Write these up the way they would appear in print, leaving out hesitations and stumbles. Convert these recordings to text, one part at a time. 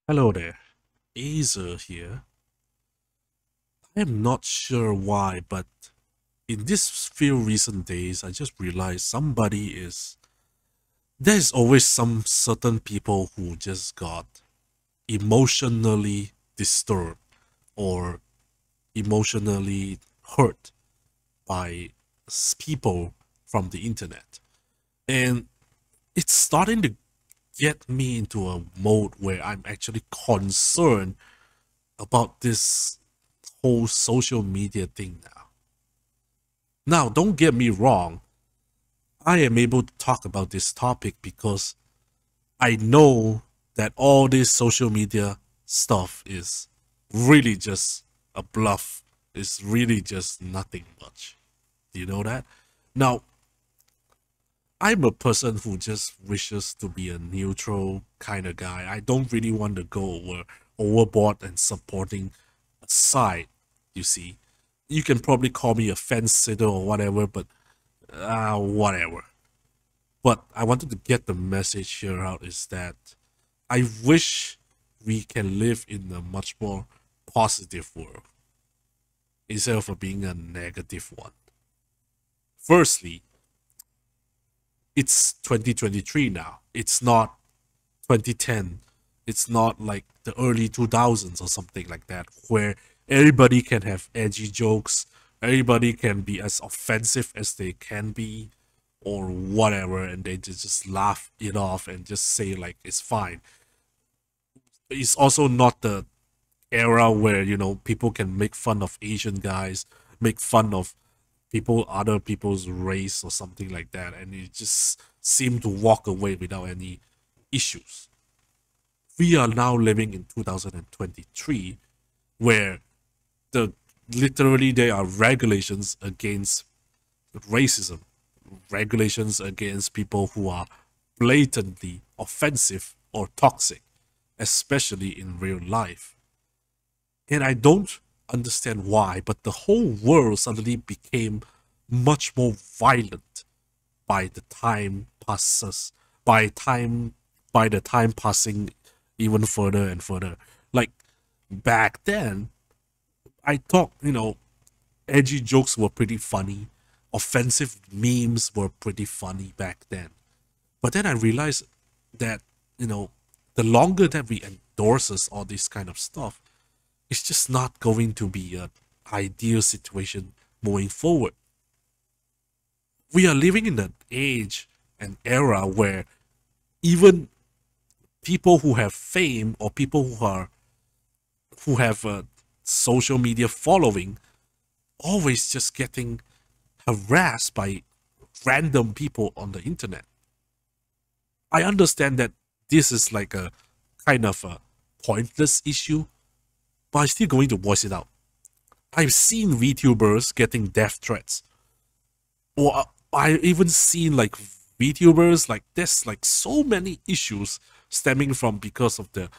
Hello there, Azer here. I am not sure why, but in these few recent days, I just realized there's always some certain people who just got emotionally disturbed or emotionally hurt by people from the internet. And it's starting to get me into a mode where I'm actually concerned about this whole social media thing now. Now, don't get me wrong, I am able to talk about this topic because I know that all this social media stuff is really just a bluff. It's really just nothing much. Do you know that? Now, I'm a person who just wishes to be a neutral kind of guy. I don't really want to go overboard and supporting a side, you see. You can probably call me a fence sitter or whatever, but whatever. But I wanted to get the message here out is that I wish we can live in a much more positive world instead of being a negative one. Firstly, it's 2023 now. It's not 2010. It's not like the early 2000s or something like that, where everybody can have edgy jokes, everybody can be as offensive as they can be, or whatever, and they just laugh it off and just say like it's fine. It's also not the era where people can make fun of Asian guys, make fun of other people's race or something like that, and you just seem to walk away without any issues. We are now living in 2023 where the literally there are regulations against racism, regulations against people who are blatantly offensive or toxic, especially in real life. And I don't understand why, but the whole world suddenly became much more violent by the time passes, by the time passing even further and further. Like back then, I thought, edgy jokes were pretty funny. Offensive memes were pretty funny back then. But then I realized that, you know, the longer that we endorses all this kind of stuff, it's just not going to be an ideal situation moving forward. We are living in an age and era where even people who have fame or people who have a social media following always just getting harassed by random people on the internet. I understand that this is like a kind of a pointless issue, but I'm still going to voice it out. I've seen VTubers getting death threats, or I even seen like VTubers like there's like so many issues stemming from because of the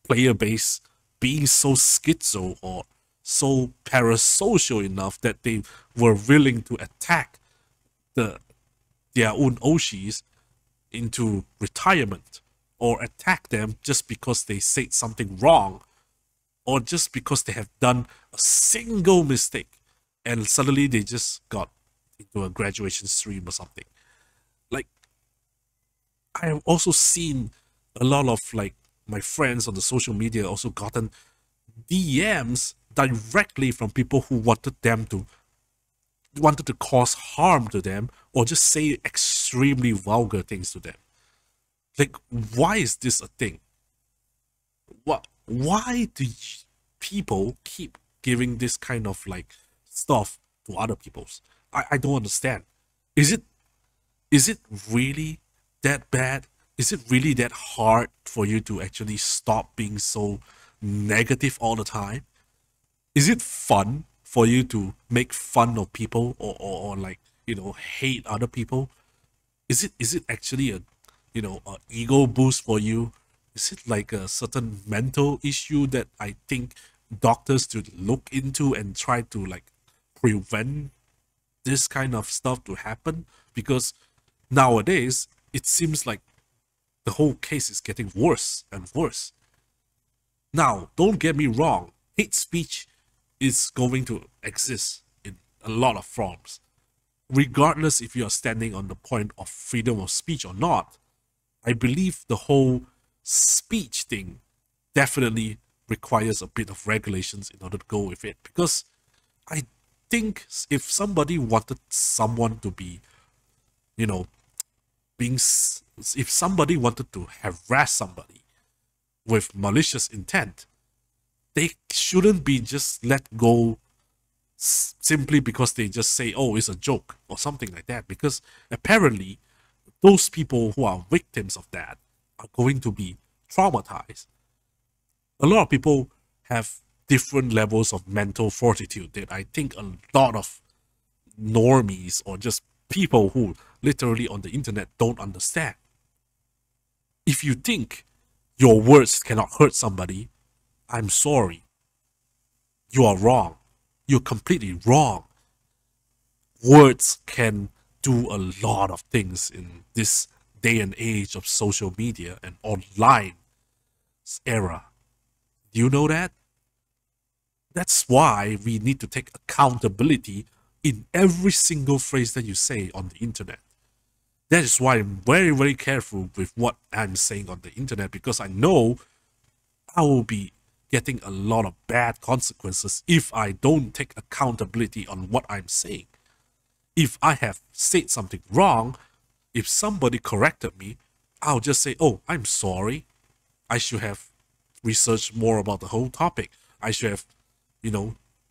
player base being so schizo or so parasocial enough that they were willing to attack the their own Oshis into retirement or attack them just because they said something wrong or just because they have done a single mistake and suddenly they just got into a graduation stream or something. Like, I have also seen a lot of like my friends on the social media also gotten DMs directly from people who wanted to cause harm to them or just say extremely vulgar things to them. Like, why is this a thing? Why do people keep giving this kind of like stuff to other people's? I don't understand. Is it is it really that bad? Is it really that hard for you to actually stop being so negative all the time? Is it fun for you to make fun of people or like hate other people? Is it actually a ego boost for you? Is it like a certain mental issue that I think doctors should look into and try to like prevent this kind of stuff to happen? Because nowadays it seems like the whole case is getting worse and worse. Now, don't get me wrong, hate speech is going to exist in a lot of forms. Regardless if you are standing on the point of freedom of speech or not, I believe the whole speech thing definitely requires a bit of regulations in order to go with it. Because I think if somebody wanted someone to be, you know, if somebody wanted to harass somebody with malicious intent, they shouldn't be just let go simply because they just say, oh, it's a joke or something like that. Because apparently, those people who are victims of that are going to be traumatized. A lot of people have different levels of mental fortitude that I think a lot of normies or just people who literally on the internet don't understand. If you think your words cannot hurt somebody, I'm sorry. You are wrong. You're completely wrong. Words can do a lot of things in this day and age of social media and online era. Do you know that? That's why we need to take accountability in every single phrase that you say on the internet. That is why I'm very, very careful with what I'm saying on the internet, because I know I will be getting a lot of bad consequences if I don't take accountability on what I'm saying. If I have said something wrong, if somebody corrected me, I'll just say, oh, I'm sorry. I should have researched more about the whole topic. I should have,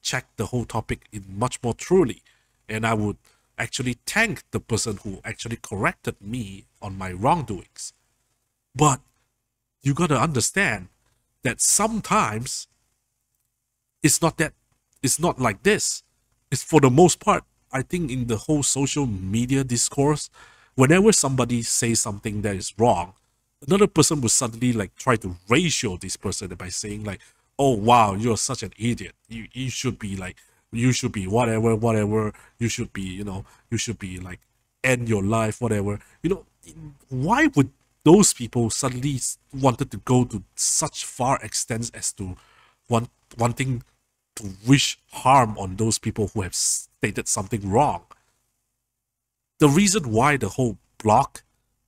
checked the whole topic in much more truly. And I would actually thank the person who actually corrected me on my wrongdoings. But you gotta understand that sometimes it's not like this. It's for the most part, I think in the whole social media discourse, whenever somebody says something that is wrong, another person will suddenly like try to ratio this person by saying like, oh wow, you're such an idiot. You should be like, you should be whatever, you should be, you should be like end your life, whatever. Why would those people suddenly wanted to go to such far extents as to wanting to wish harm on those people who have stated something wrong? The reason why the whole block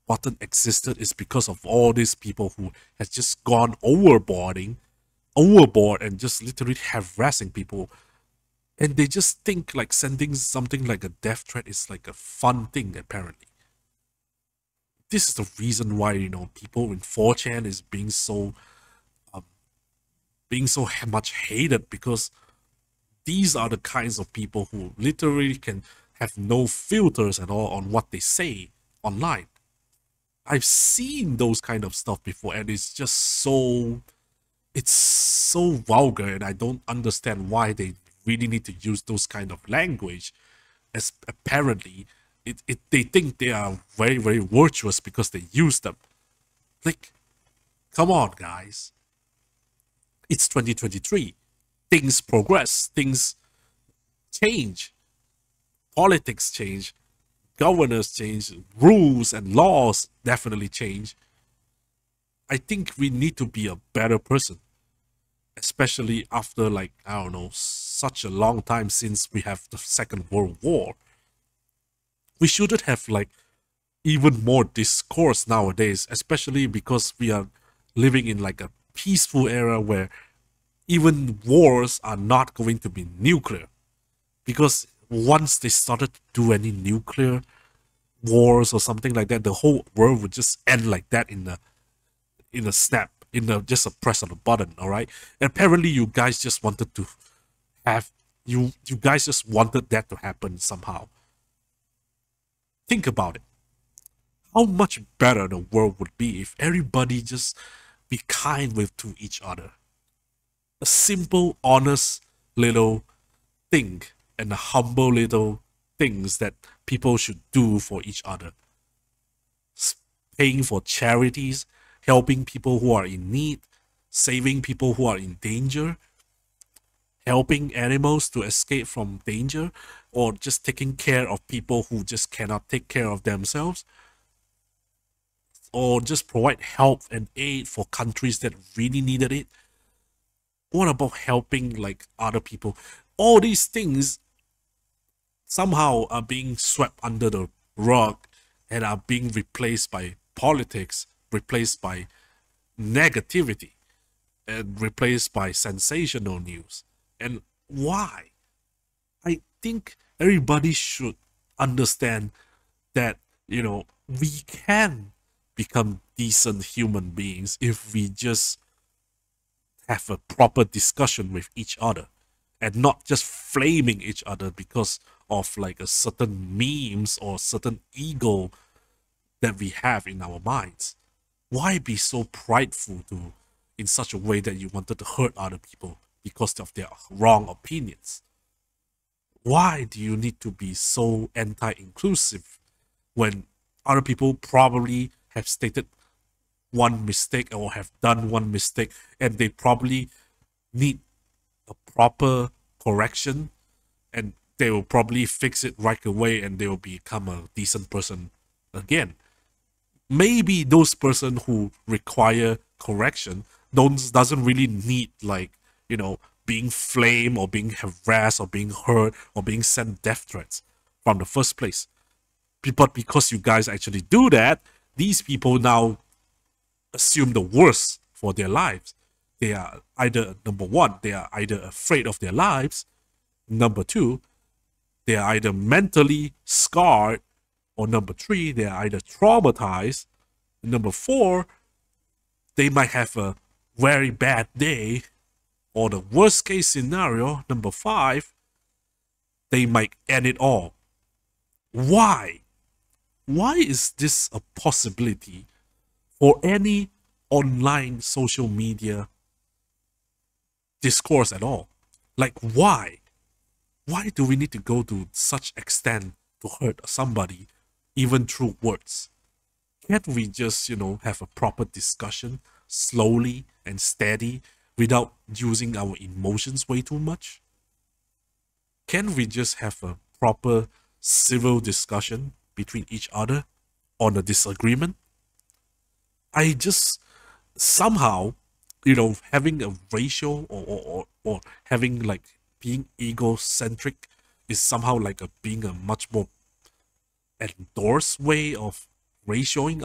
button existed is because of all these people who has just gone overboard and just literally harassing people, and they just think like sending something like a death threat is like a fun thing. Apparently, this is the reason why people in 4chan is being so much hated, because these are the kinds of people who literally can have no filters at all on what they say online. I've seen those kind of stuff before, and it's so vulgar, and I don't understand why they really need to use those kind of language, as apparently they think they are very, very virtuous because they use them. Like, come on, guys. It's 2023. Things progress, things change, politics change, governors change, rules and laws definitely change. I think we need to be a better person, especially after, like, I don't know, such a long time since we have the Second World War. We shouldn't have like even more discourse nowadays, especially because we are living in like a peaceful era where even wars are not going to be nuclear. Because once they started to do any nuclear wars or something like that, the whole world would just end like that in a snap, just a press of a button. All right. And apparently, you guys just wanted to have you guys just wanted that to happen somehow. Think about it. How much better the world would be if everybody just be kind with to each other. A simple, honest little thing, and a humble little things that people should do for each other. Paying for charities, helping people who are in need, saving people who are in danger, helping animals to escape from danger, or just taking care of people who just cannot take care of themselves, or just provide help and aid for countries that really needed it. What about helping like other people? All these things somehow are being swept under the rug and are being replaced by politics, replaced by negativity, and replaced by sensational news. And why? I think everybody should understand that, we can become decent human beings if we just have a proper discussion with each other and not just flaming each other because of like a certain memes or certain ego that we have in our minds. Why be so prideful to in such a way that you wanted to hurt other people because of their wrong opinions? Why do you need to be so anti-inclusive when other people probably have stated one mistake or have done one mistake and they probably need a proper correction and they will probably fix it right away and they will become a decent person again? Maybe those person who require correction doesn't really need like, being flamed or being harassed or being hurt or being sent death threats from the first place. But because you guys actually do that, these people now assume the worst for their lives. They are either, number one, they are either afraid of their lives. Number two, they are either mentally scarred. Or number three, they are either traumatized. Number four, they might have a very bad day. Or the worst case scenario, number five, they might end it all. Why? Why is this a possibility for any online social media discourse at all? Like, why? Why do we need to go to such extent to hurt somebody, even through words? Can't we just, have a proper discussion, slowly and steady, without using our emotions way too much? Can we just have a proper civil discussion between each other on a disagreement? I just somehow, having a ratio or having like being egocentric is somehow like being a much more endorsed way of ratioing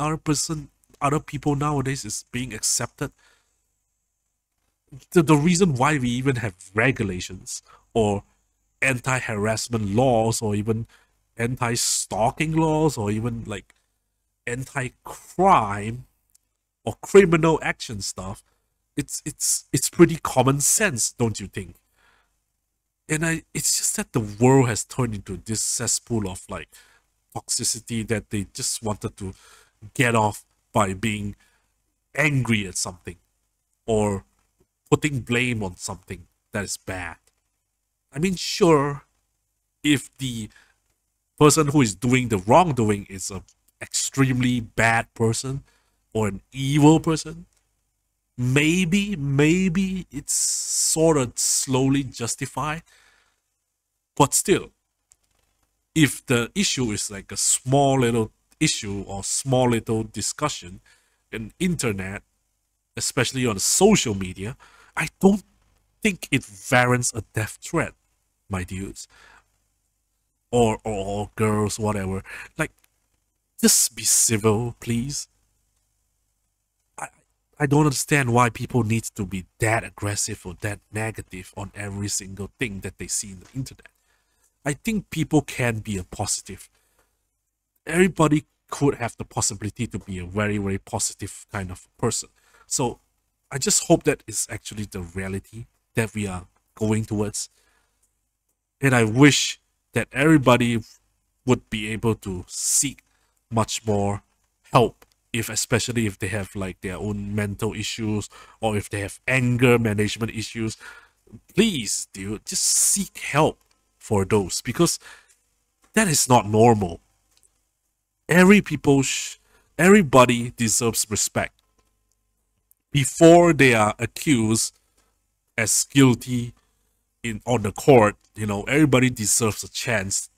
other people nowadays is being accepted. The reason why we even have regulations or anti-harassment laws or even anti-stalking laws or even like anti-crime or criminal action stuff, it's pretty common sense, don't you think? And it's just that the world has turned into this cesspool of like toxicity that they just wanted to get off by being angry at something or putting blame on something that is bad. I mean, sure, if the person who is doing the wrongdoing is an extremely bad person or an evil person, maybe it's sort of slowly justified. But still, if the issue is like a small little issue or small little discussion in internet, especially on social media, I don't think it warrants a death threat, my dudes. Or girls, whatever. Like, just be civil, please. I don't understand why people need to be that aggressive or that negative on every single thing that they see in the internet. I think people can be a positive. Everybody could have the possibility to be a very, very positive kind of person. So I just hope that is actually the reality that we are going towards. And I wish that everybody would be able to seek much more help, if especially if they have like their own mental issues or if they have anger management issues. Please, dude, just seek help for those, because that is not normal. Everybody deserves respect before they are accused as guilty in on the court. Everybody deserves a chance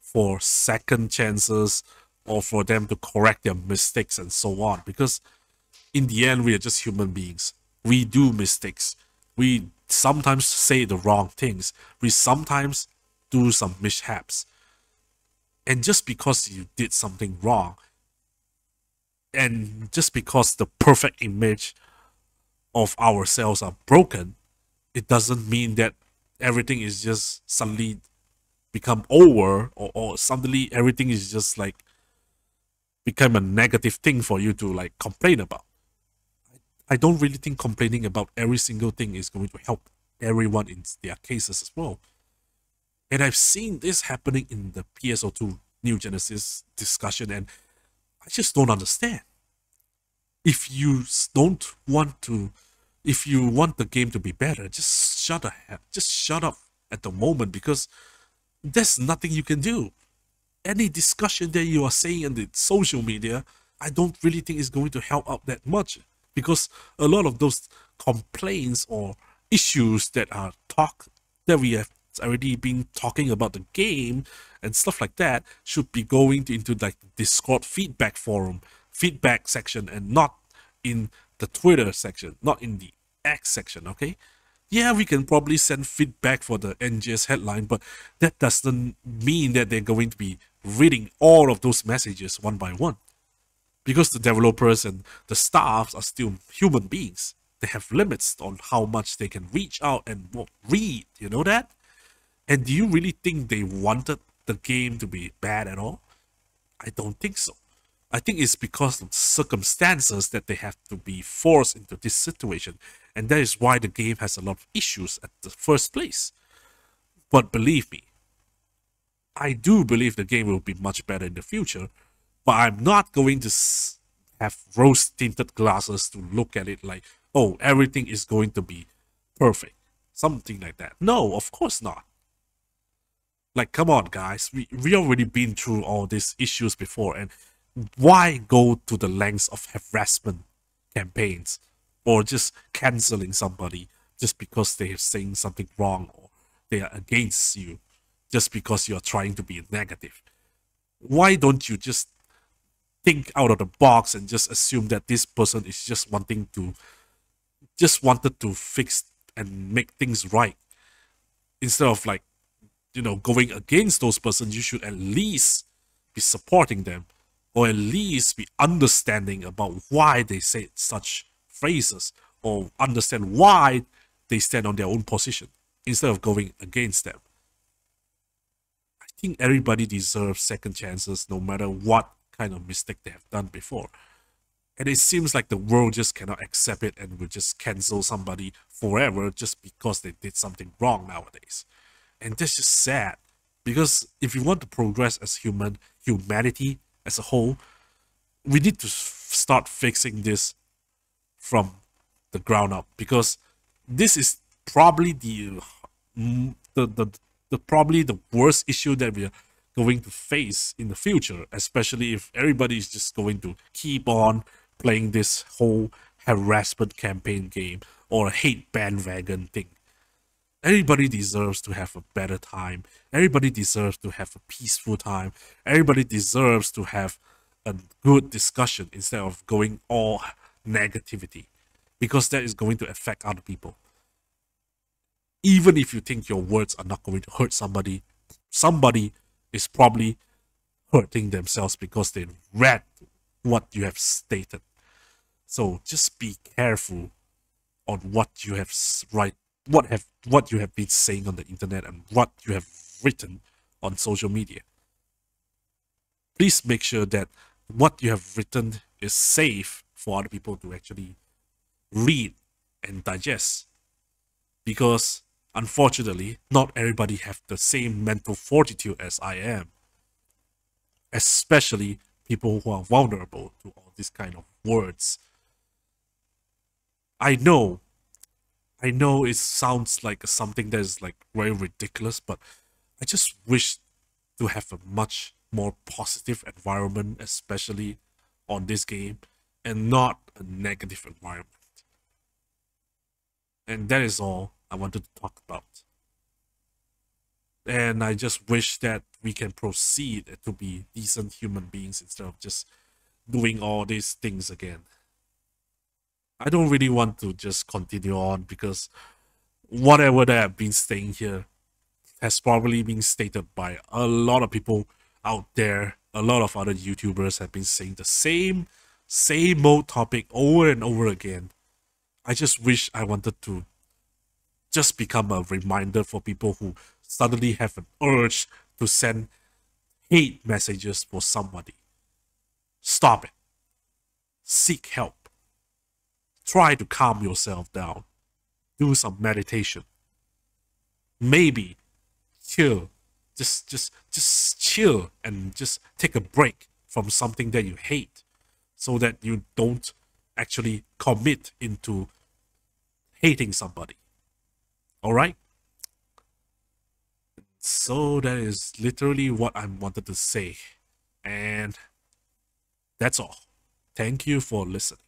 for second chances or for them to correct their mistakes and so on, because in the end we are just human beings. We do mistakes. We sometimes say the wrong things. We sometimes do some mishaps. And just because you did something wrong, and just because the perfect image of ourselves are broken, it doesn't mean that everything is just suddenly become over, or suddenly everything is just like become a negative thing for you to like complain about. I don't really think complaining about every single thing is going to help everyone in their cases as well. And I've seen this happening in the PSO2 New Genesis discussion, and I just don't understand. If you don't want to, if you want the game to be better, just shut up at the moment, because there's nothing you can do. Any discussion that you are saying in the social media, I don't really think is going to help out that much, because a lot of those complaints or issues that we have already been talking about the game and stuff like that should be going into like the Discord feedback forum, feedback section, and not in the Twitter section, not in the X section, okay? Yeah, we can probably send feedback for the NGS headline, but that doesn't mean that they're going to be reading all of those messages one by one. Because the developers and the staffs are still human beings. They have limits on how much they can reach out and read, you know that? And do you really think they wanted the game to be bad at all? I don't think so. I think it's because of circumstances that they have to be forced into this situation. And that is why the game has a lot of issues at the first place. But believe me, I do believe the game will be much better in the future. But I'm not going to have rose-tinted glasses to look at it like, oh, everything is going to be perfect. Something like that. No, of course not. Like, come on, guys. We already been through all these issues before, and why go to the lengths of harassment campaigns or just canceling somebody just because they are saying something wrong or they are against you just because you're trying to be negative? Why don't you just think out of the box and just assume that this person is just wanted to fix and make things right, instead of like, going against those persons? You should at least be supporting them, or at least be understanding about why they say such phrases, or understand why they stand on their own position instead of going against them. I think everybody deserves second chances no matter what kind of mistake they have done before. And it seems like the world just cannot accept it and will just cancel somebody forever just because they did something wrong nowadays. And that's just sad, because if we want to progress as humanity as a whole, we need to start fixing this from the ground up, because this is probably probably the worst issue that we are going to face in the future, especially if everybody is just going to keep on playing this whole harassment campaign game or hate bandwagon thing. Everybody deserves to have a better time. Everybody deserves to have a peaceful time. Everybody deserves to have a good discussion instead of going all negativity, because that is going to affect other people. Even if you think your words are not going to hurt somebody, somebody is probably hurting themselves because they read what you have stated. So just be careful on what you have what you have been saying on the internet and what you have written on social media. Please make sure that what you have written is safe for other people to actually read and digest, because unfortunately not everybody have the same mental fortitude as I am, especially people who are vulnerable to all these kind of words. I know it sounds like something that is like very ridiculous, but I just wish to have a much more positive environment, especially on this game, and not a negative environment. And that is all I wanted to talk about. And I just wish that we can proceed to be decent human beings instead of just doing all these things again. I don't really want to just continue on, because whatever that I've been saying here has probably been stated by a lot of people out there. A lot of other YouTubers have been saying the same old topic over and over again. I just wish I wanted to just become a reminder for people who suddenly have an urge to send hate messages for somebody. Stop it. Seek help. Try to calm yourself down. Do some meditation. Maybe chill. Just chill and just take a break from something that you hate so that you don't actually commit into hating somebody. All right? So that is literally what I wanted to say. And that's all. Thank you for listening.